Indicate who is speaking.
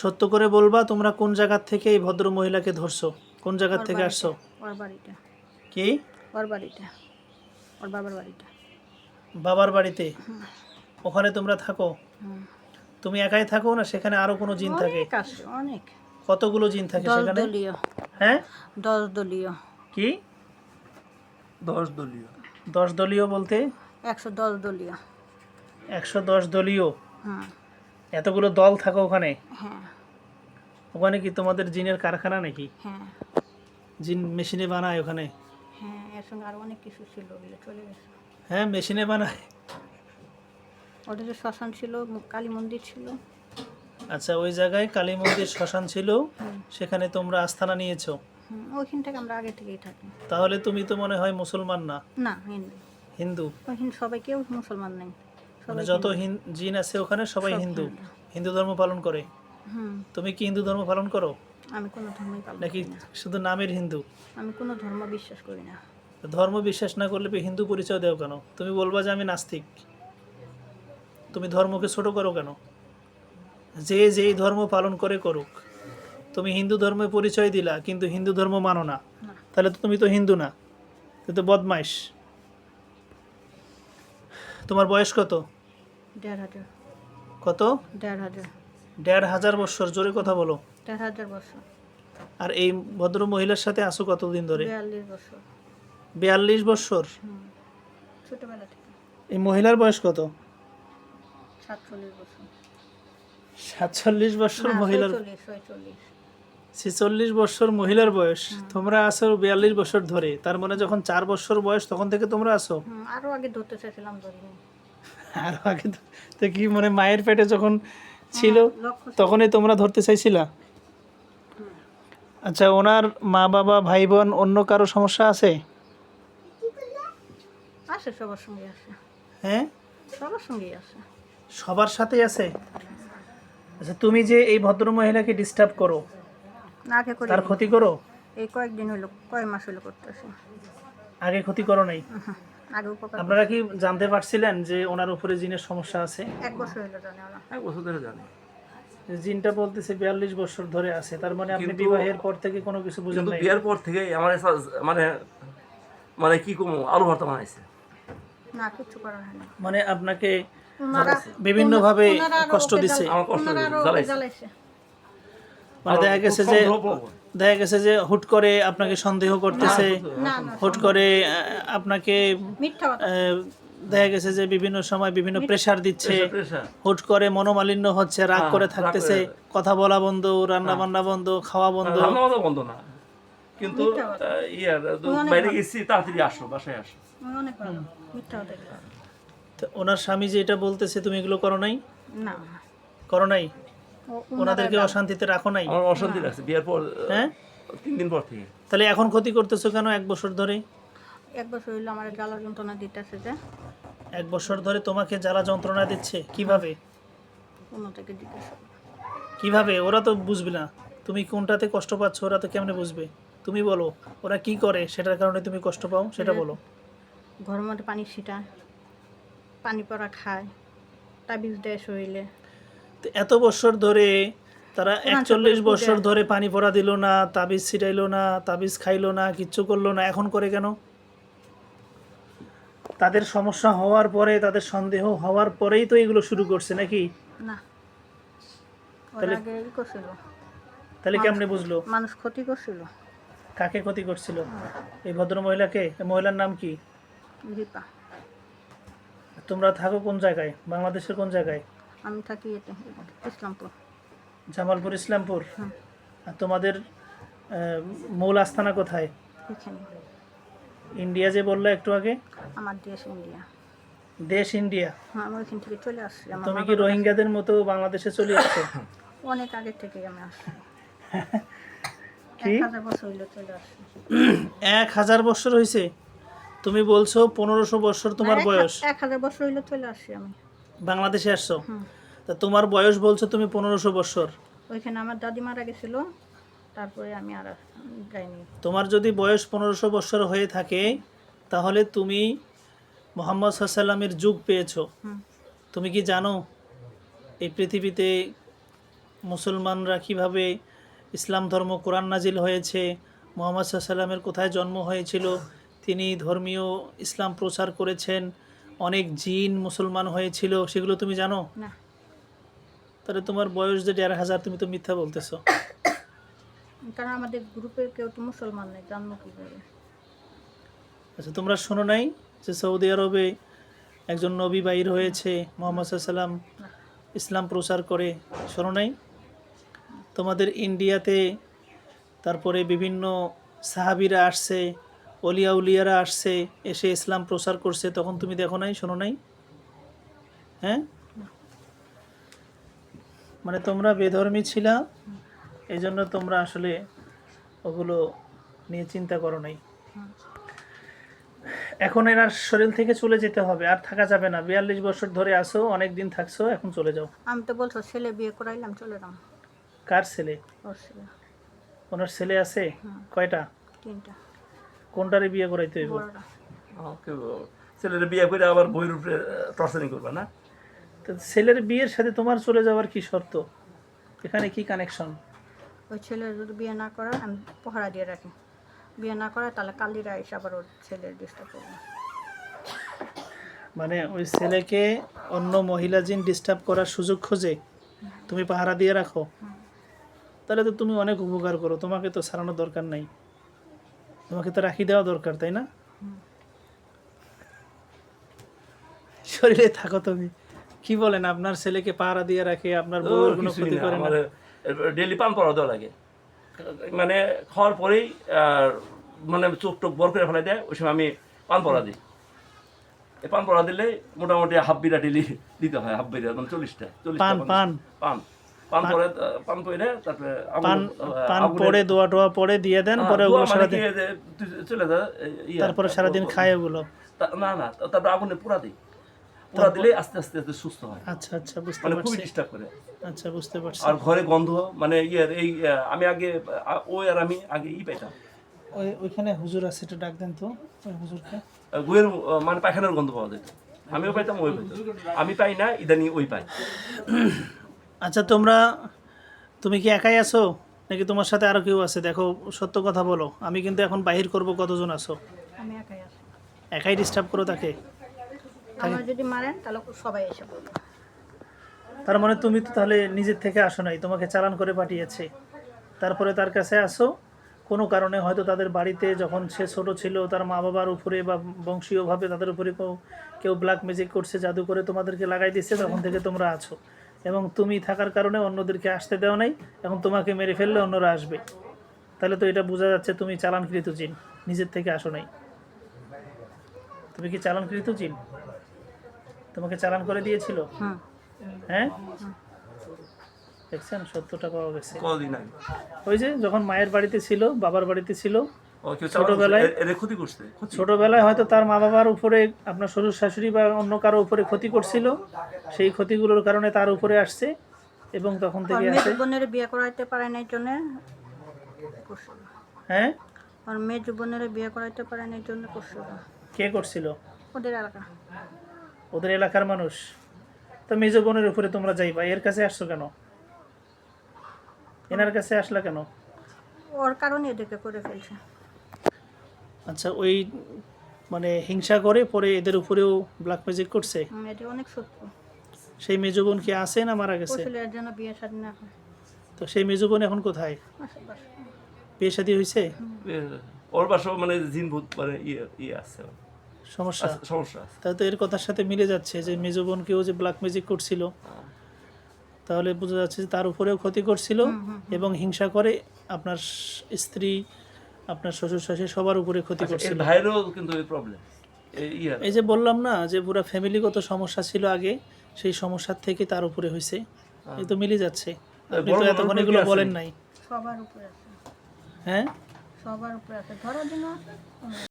Speaker 1: সত্য করে বলবা তোমরা কোন জায়গা থেকে এই ভদ্র মহিলাকে ধরছো, কোন জায়গা থেকে আসছো?
Speaker 2: ওর বাড়িটা,
Speaker 1: কি
Speaker 2: ওর বাড়িটা, ওর বাবার বাড়িটা।
Speaker 1: বাবার বাড়িতে? ওখানে তোমরা থাকো?
Speaker 2: হুম।
Speaker 1: তুমি একাই থাকো না সেখানে আরো কোনো জিন থাকে?
Speaker 2: অনেক আছে, অনেক।
Speaker 1: কতগুলো জিন থাকে
Speaker 2: 10
Speaker 1: সেখানে?
Speaker 2: দলীয়,
Speaker 1: হ্যাঁ
Speaker 2: 10 দলীয়,
Speaker 1: কি
Speaker 3: 10 দলীয়।
Speaker 1: 10 দলীয় বলতে?
Speaker 2: 110 দলীয়।
Speaker 1: 110 দলীয়?
Speaker 2: হুম।
Speaker 1: এতগুলো দল থাকো ওখানে?
Speaker 2: হ্যাঁ
Speaker 1: ওখানে কি তোমাদের জিনের কারখানা নাকি?
Speaker 2: হ্যাঁ
Speaker 1: জিন মেশিনে বানায় ওখানে?
Speaker 2: হ্যাঁ, এর সঙ্গে আরো অনেক কিছু ছিল, ওগুলো চলে গেছে।
Speaker 1: হ্যাঁ মেশিনে বানায়।
Speaker 2: ওটা যে শ্মশান ছিল, কালী মন্দির ছিল।
Speaker 1: আচ্ছা ওই জায়গায় কালী মন্দির শ্মশান ছিল, সেখানে তোমরা আস্থানা নিয়েছো?
Speaker 2: ওইখান থেকে আমরা আগে থেকেই থাকি।
Speaker 1: তাহলে তুমি তো মনে হয় মুসলমান না,
Speaker 2: না, হিন্দু।
Speaker 1: হিন্দু?
Speaker 2: ওইখানে সবাই কেউ মুসলমান নেই,
Speaker 1: মানে
Speaker 2: সবাই
Speaker 1: যত
Speaker 2: হিন্দু।
Speaker 1: জিন আছে ওখানে সবাই
Speaker 2: সব
Speaker 1: হিন্দু,
Speaker 2: হিন্দু।
Speaker 1: হিন্দু ধর্ম পালন করে?
Speaker 2: হুম।
Speaker 1: তুমি কি হিন্দু ধর্ম পালন করো
Speaker 2: আমি কোনো ধর্মই পালন
Speaker 1: নাকি
Speaker 2: করি না।
Speaker 1: শুধু নামের হিন্দু?
Speaker 2: আমি কোনো ধর্ম বিশ্বাস করি না।
Speaker 1: ধর্ম বিশ্বাস না করলে হিন্দু পরিচয় দেও কেন? তুমি বলবা যে আমি নাস্তিক। তুমি ধর্মকে ছোট করো কেন? যে যেই ধর্ম পালন করে করুক, তুমি হিন্দু ধর্মে পরিচয় দিলা কিন্তু হিন্দু ধর্ম মানো না,
Speaker 2: না।
Speaker 1: তাহলে তো তুমি তো হিন্দু না, তুমি তো বদমাইশ। তোমার বয়স কত?
Speaker 2: 1,500।
Speaker 1: কত?
Speaker 2: 1,500।
Speaker 1: 1,500 বছর? জোরে কথা বলো।
Speaker 2: 1,500 বছর।
Speaker 1: আর এই ভদ্র মহিলার সাথে আসো কতদিন ধরে?
Speaker 2: 42 বছর।
Speaker 1: 42 বছর?
Speaker 2: হুম। ছোটবেলা থেকে।
Speaker 1: এই মহিলার বয়স কত?
Speaker 2: 47 বছর।
Speaker 1: 47 বছর
Speaker 2: না,
Speaker 1: মহিলার?
Speaker 2: 46।
Speaker 1: 46 বছর মহিলার বয়স, তোমরা আসো 42 বছর ধরে। তার মানে যখন 4 বছর বয়স তখন থেকে তোমরা আসো?
Speaker 2: আরো আগে ধরতে চাইছিলাম, ধরিনি।
Speaker 1: আর আগে তো কি মানে মায়ের পেটে যখন ছিল
Speaker 2: লক্ষ্য ছিল।
Speaker 1: তখনই তোমরা ধরতে চাইছিলা? আচ্ছা ওনার মা বাবা ভাই বোন অন্য কারো সমস্যা আছে?
Speaker 2: আসে, সবার সঙ্গে আসে।
Speaker 1: হ্যাঁ
Speaker 2: সবার সঙ্গেই আসে।
Speaker 1: সবার সাথেই আছে। আচ্ছা তুমি যে এই ভদ্র মহিলাকে ডিস্টার্ব করো,
Speaker 2: না, আগে করি।
Speaker 1: তার ক্ষতি করো?
Speaker 2: এই কয়েকদিন হলো, কয়েক মাস হলো করতেছে।
Speaker 1: আগে ক্ষতি করো নাই?
Speaker 2: আগে উপকার।
Speaker 1: আপনারা কি জানতে পারছিলেন যে ওনার উপরে জিনের সমস্যা আছে?
Speaker 2: 1 বছর হলো জানে ওরা।
Speaker 3: 1 বছর ধরে জানি।
Speaker 1: জিনটা বলতেছে 42 বছর ধরে আছে, তার মানে আপনি
Speaker 3: কিন্তু-
Speaker 1: বিবাহের পর থেকে কোনো কিছু বুঝেন
Speaker 3: কিন্তু
Speaker 1: নাই?
Speaker 3: বিয়ের পর থেকে আমার মানে মানে কি কম আলু ভর্তা বানাইছে।
Speaker 2: না, কিছু করা হয় না।
Speaker 1: মানে আপনাকে
Speaker 2: ওনারা
Speaker 1: বিভিন্নভাবে
Speaker 2: ওনারা আরো
Speaker 1: কষ্ট
Speaker 2: ওকে
Speaker 1: দিছে?
Speaker 3: আমার কষ্ট
Speaker 2: ওনারা আরো ওকে
Speaker 3: জ্বালাইছে।
Speaker 2: জ্বালাইছে।
Speaker 1: মানে দেখা গেছে যে দেখা গেছে যে হুট করে আপনাকে সন্দেহ করতেছে,
Speaker 2: না না,
Speaker 1: হুট করে আপনাকে
Speaker 2: মিথ্যা কথা।
Speaker 1: দেখা গেছে যে বিভিন্ন সময় বিভিন্ন প্রেসার দিচ্ছে,
Speaker 3: প্রেশার।
Speaker 1: হুট করে মনোমালিন্য হচ্ছে, রাগ
Speaker 3: হ্যাঁ,
Speaker 1: করে
Speaker 3: রাগ
Speaker 1: থাকতেছে,
Speaker 3: করে।
Speaker 1: কথা বলা বন্ধ, রান্না বান্না বন্ধ, খাওয়া বন্ধ।
Speaker 3: রান্না বান্না বন্ধ না, কিন্তু
Speaker 2: মিথ্যা কথা। অনেক
Speaker 3: বাইরে
Speaker 2: ভালো।
Speaker 3: গেছি তাড়াতাড়ি আসো, বাসায় আসো।
Speaker 2: আমি অনেক ভালো, মিথ্যা কথা এগুলো।
Speaker 1: তো ওনার স্বামী যে এটা বলতেছে তুমি এগুলো করো নাই?
Speaker 2: না,
Speaker 1: করো নাই?
Speaker 2: ওনারা
Speaker 1: ওনাদেরকে অশান্তিতে রাখো নাই?
Speaker 3: আমার অশান্তি লাগছে বিয়ের পর,
Speaker 1: হ্যাঁ
Speaker 3: 3 দিন পর থেকে।
Speaker 1: তাহলে এখন ক্ষতি করতেছো কেন 1 বছর ধরে?
Speaker 2: 1 বছর হইলো আমার জ্বালা যন্ত্রণা দিতেছে, যে
Speaker 1: 1 বছর ধরে তোমাকে জ্বালা যন্ত্রণা দিচ্ছে? কিভাবে?
Speaker 2: কোনো থেকে দিতেছে।
Speaker 1: কিভাবে? ওরা তো বুঝবে না তুমি কোনটাতে কষ্ট পাচ্ছ, ওরা তো কেমনে বুঝবে? তুমি বলো ওরা কি করে সেটার কারণে তুমি কষ্ট পাও, সেটা বলো।
Speaker 2: ঘরের মধ্যে পানি ছিটায়, পানি পড়া খায়, তাবিজ দেয় শরীরে।
Speaker 1: তো এত বছর ধরে তারা
Speaker 2: কোরআন
Speaker 1: 41
Speaker 2: শরীফ
Speaker 1: বছর
Speaker 2: পূজা।
Speaker 1: ধরে পানি পড়া দিল না, তাবিজ ছিটাইলো না, তাবিজ খাইলো না, কিচ্ছু করলো না, এখন করে কেন? তাদের সমস্যা হওয়ার পরে, তাদের সন্দেহ হওয়ার পরেই তো এগুলো শুরু করছে নাকি?
Speaker 2: না, ওরা
Speaker 1: তাহলে-
Speaker 2: আগে ই করছিল,
Speaker 1: তাহলে কেমনে বুঝলো?
Speaker 2: মানুষ ক্ষতি করছিল।
Speaker 1: কাকে ক্ষতি করছিল? এই ভদ্র মহিলাকে? এই মহিলার নাম কি?
Speaker 2: রিপা।
Speaker 1: তোমরা থাকো কোন জায়গায়? বাংলাদেশের কোন জায়গায়?
Speaker 2: আমি থাকি এতে ইসলামপুর।
Speaker 1: জামালপুর, ইসলামপুর?
Speaker 2: হুম।
Speaker 1: আর তোমাদের মূল আস্তানা কোথায়?
Speaker 2: এখানে
Speaker 1: ইন্ডিয়া যে বললে একটু আগে?
Speaker 2: আমার দেশ ইন্ডিয়া।
Speaker 1: দেশ ইন্ডিয়া?
Speaker 2: হ্যাঁ, আমি ওইখান থেকে চলে আসছি। আমার
Speaker 1: তুমি
Speaker 2: বাবা
Speaker 1: কি রোহিঙ্গাদের মতো বাংলাদেশে চলে আসছো?
Speaker 2: অনেক আগে থেকে আমি আসছি।
Speaker 1: কি?
Speaker 2: 1000 বছর হইলো চলে আসছি।
Speaker 1: 1000 বছর হয়েছে? তুমি বলছো 1500 বছর তোমার বয়স,
Speaker 2: 1000 বছর হইলো চলে আসছি আমি।
Speaker 1: বাংলাদেশে আসছো।
Speaker 2: হুম।
Speaker 1: তা তোমার বয়স বলছো তুমি 1500 বছর।
Speaker 2: ওইখানে আমার দাদি মারা গেছিল, তারপরে আমি আর যাইনি।
Speaker 1: তোমার যদি বয়স 1500 বছর হয়ে থাকে তাহলে তুমি মুহাম্মদ সাল্লাল্লাহু আলাইহি ওয়াসাল্লামের যুগ পেয়েছো।
Speaker 2: হুম।
Speaker 1: তুমি কি জানো এই পৃথিবীতে মুসলমানরা কিভাবে ইসলাম ধর্ম কোরআন নাজিল হয়েছে, মুহাম্মদ সাল্লামের কোথায় জন্ম হয়েছিল, তিনি ধর্মীয় ইসলাম প্রচার করেছেন, অনেক জিন মুসলমান হয়েছিল, সেগুলো তুমি জানো?
Speaker 2: না।
Speaker 1: তাহলে তোমার বয়স যে ১,৫০০, তুমি তো মিথ্যা বলতেছো।
Speaker 2: কারণ আমাদের গ্রুপের কেউ তো মুসলমান নেই, জানবো কীভাবে?
Speaker 1: আচ্ছা, তোমরা শোনো নাই যে সৌদি আরবে একজন নবী বাইর হয়েছে, মুহাম্মদ সাল্লাম ইসলাম প্রচার করে? শোনো নাই? তোমাদের ইন্ডিয়াতে তারপরে বিভিন্ন সাহাবিরা আসছে, অলিয়া উলিয়ারা আসছে, এসে ইসলাম প্রচার করছে, তখন তুমি দেখো নাই, শোনো নাই? হ্যাঁ, মানে তোমরা বেধর্মী ছিলা, এই জন্য তোমরা আসলে ওগুলো নিয়ে চিন্তা করো নাই। এখন এনার শরীর থেকে চলে যেতে হবে, আর থাকা যাবে না। ৪২ বছর ধরে আসো, অনেক দিন থাকছো, এখন চলে যাও।
Speaker 2: আমি তো বলছো ছেলে বিয়ে করাইলাম, চলে যাম।
Speaker 1: কার ছেলে?
Speaker 2: ওর ছেলে।
Speaker 1: ওনার ছেলে আছে? কয়টা?
Speaker 2: 3টা।
Speaker 1: কোনটারে বিয়ে করাইতে হইব?
Speaker 2: বড়রা।
Speaker 3: ছেলের বিয়ে করে আবার বইয়ের উপরে টর্চারিং করবে না?
Speaker 1: তো ছেলের বিয়ের সাথে তোমার চলে যাওয়ার কি শর্ত? এখানে কি কানেকশন?
Speaker 2: ওই ছেলের যদি বিয়ে না করা, আমি পহরা দিয়ে রাখি। বিয়ে না করা তাহলে কালিরা এসে আবার ওর ছেলের ডিস্টার্ব করবে।
Speaker 1: মানে ওই ছেলেকে অন্য মহিলা জিন ডিস্টার্ব করার সুযোগ খোঁজে, তুমি পাহারা দিয়ে রাখো? তাহলে তো তুমি অনেক উপকার করো, তোমাকে তো ছাড়ানোর দরকার নাই, তোমাকে তো রাখি দেওয়া দরকার, তাই না? শরীরে থাকো তুমি। কি বলেন, আপনার ছেলেকে পাহারা দিয়ে রাখে, আপনার বউয়ের কোনো ক্ষতি করে না?
Speaker 3: ডেলি পান পড়া দেওয়া লাগে, মানে খাওয়ার পরেই মানে চোখ টোক বর করে ফেলে দেয়, ওই সময় আমি পান পড়া দিই। এই পান পড়া দিলে মোটামুটি হাফ বিরা ডেলি দিতে হয়, হাফ বিরা মানে 40টা।
Speaker 1: পান পান
Speaker 3: পান পান পরে পান পরে তারপরে
Speaker 1: পান পান পড়ে দোয়া টোয়া পড়ে দিয়ে দেন, পরে ওগুলো সারাদিন
Speaker 3: চলে যায়।
Speaker 1: তারপরে সারাদিন খায় ওগুলো?
Speaker 3: না না, তারপরে আগুনে পোড়া দিই, পোড়া দিলে আস্তে আস্তে আস্তে সুস্থ হয়।
Speaker 1: আচ্ছা আচ্ছা, বুঝতে
Speaker 3: মানে খুবই
Speaker 1: পারছি।
Speaker 3: ডিস্টার্ব করে।
Speaker 1: আচ্ছা, বুঝতে পারছি।
Speaker 3: আর ঘরে গন্ধ, মানে এই আমি আগে ওই আর আমি আগে পাইতাম,
Speaker 1: ওইখানে হুজুর আছে, একটু ডাক দেন তো ওই হুজুরকে।
Speaker 3: গুয়ের মানে পায়খানার গন্ধ পাওয়া যেত, আমিও পাইতাম, ওই পাইতাম। আমি পাই না, ইদানি ওই পাই।
Speaker 1: আচ্ছা, তুমি কি একাই আছো নাকি তোমার সাথে আরো কেউ আছে? দেখো, সত্য কথা বলো, আমি কিন্তু এখন বাহির করব কতজন আছো।
Speaker 2: আমি একাই আছি।
Speaker 1: একাই ডিস্টার্ব করো তাকে?
Speaker 2: আমার যদি মারেন তাহলে সবাই এসে বলবে।
Speaker 1: তার মানে তুমি তো তাহলে নিজের থেকে আসো নাই, তোমাকে চালান করে পাঠিয়েছে, তারপরে তার কাছে আসো। কোনো কারণে হয়তো তাদের বাড়িতে যখন সে ছোট ছিল, তার মা বাবার উপরে বা বংশীয়ভাবে তাদের উপরে কেউ ব্ল্যাক ম্যাজিক করছে, জাদু করে তোমাদেরকে লাগাই দিচ্ছে, তখন থেকে তোমরা আছো। এবং তুমি থাকার কারণে অন্যদেরকে আসতে দেওয়া নাই, এখন তোমাকে মেরে ফেললে অন্যরা আসবে। তাহলে তো এটা বোঝা যাচ্ছে তুমি চালানকৃত জিন, নিজের থেকে আসো নাই। তুমি কি চালানকৃত জিন? তোমাকে চালান করে দিয়েছিল? হ্যাঁ, দেখছেন, সত্যটা পাওয়া গেছে।
Speaker 3: কদিন আগে
Speaker 1: ওই যে যখন মায়ের বাড়িতে ছিল, বাবার বাড়িতে ছিল,
Speaker 3: ছোটবেলায় ক্ষতি করছে।
Speaker 1: ছোটবেলায় হয়তো তার মা বাবার উপরে, আপনার শ্বশুর শাশুড়ি বা অন্য কারো উপরে ক্ষতি করছিল, সেই ক্ষতিগুলোর কারণে তার উপরে আসছে, এবং তখন থেকে আসে।
Speaker 2: বোনের বিয়ে করাইতে পারে না, এই জন্য।
Speaker 1: হ্যাঁ,
Speaker 2: আর মেয়ে বোনের বিয়ে করাইতে পারে না, এই জন্য করছিল।
Speaker 1: কে করছিল?
Speaker 2: ওদের এলাকা,
Speaker 1: ওদের এলাকার মানুষ। তো মেজ বোনের উপরে তোমরা যাইবা, এর কাছে আসছো কেন? এনার কাছে আসলা কেন?
Speaker 2: ওর কারণে এদেরকে করে ফেলছে।
Speaker 1: আচ্ছা, ওই মানে হিংসা করে পরে এদের উপরেও ব্ল্যাক ম্যাজিক করছে।
Speaker 2: এটা অনেক সত্য।
Speaker 1: সেই মেজ বোন কি আছে না মারা গেছে?
Speaker 2: এর জন্য বিয়ে শাদী না হয়।
Speaker 1: তো সেই মেজ বোন এখন কোথায়? বিয়ে শাদী হয়েছে?
Speaker 3: ওর বাসা মানে জিন ভূত, মানে ইয়ে আছে,
Speaker 1: সমস্যা
Speaker 3: সমস্যা আছে।
Speaker 1: তাহলে তো এর কথার সাথে মিলে যাচ্ছে যে মেজ বোনকেও যে ব্ল্যাক ম্যাজিক করছিল, তাহলে বোঝা যাচ্ছে যে তার উপরেও ক্ষতি করছিল, এবং হিংসা করে আপনার স্ত্রী, আপনার শ্বশুর শাশুড়ি সবার উপরে ক্ষতি করছিল।
Speaker 3: ভাইয়েরও কিন্তু এই প্রবলেম।
Speaker 1: এই যে বললাম না যে পুরো ফ্যামিলিগত সমস্যা ছিল আগে, সেই সমস্যার থেকে তার উপরে হয়েছে। এই তো মিলে যাচ্ছে। আপনি তো এতক্ষণ এগুলো বলেন নাই।
Speaker 2: সবার উপরে আছে।
Speaker 1: হ্যাঁ,
Speaker 2: সবার উপরে আছে, ধরো দিন।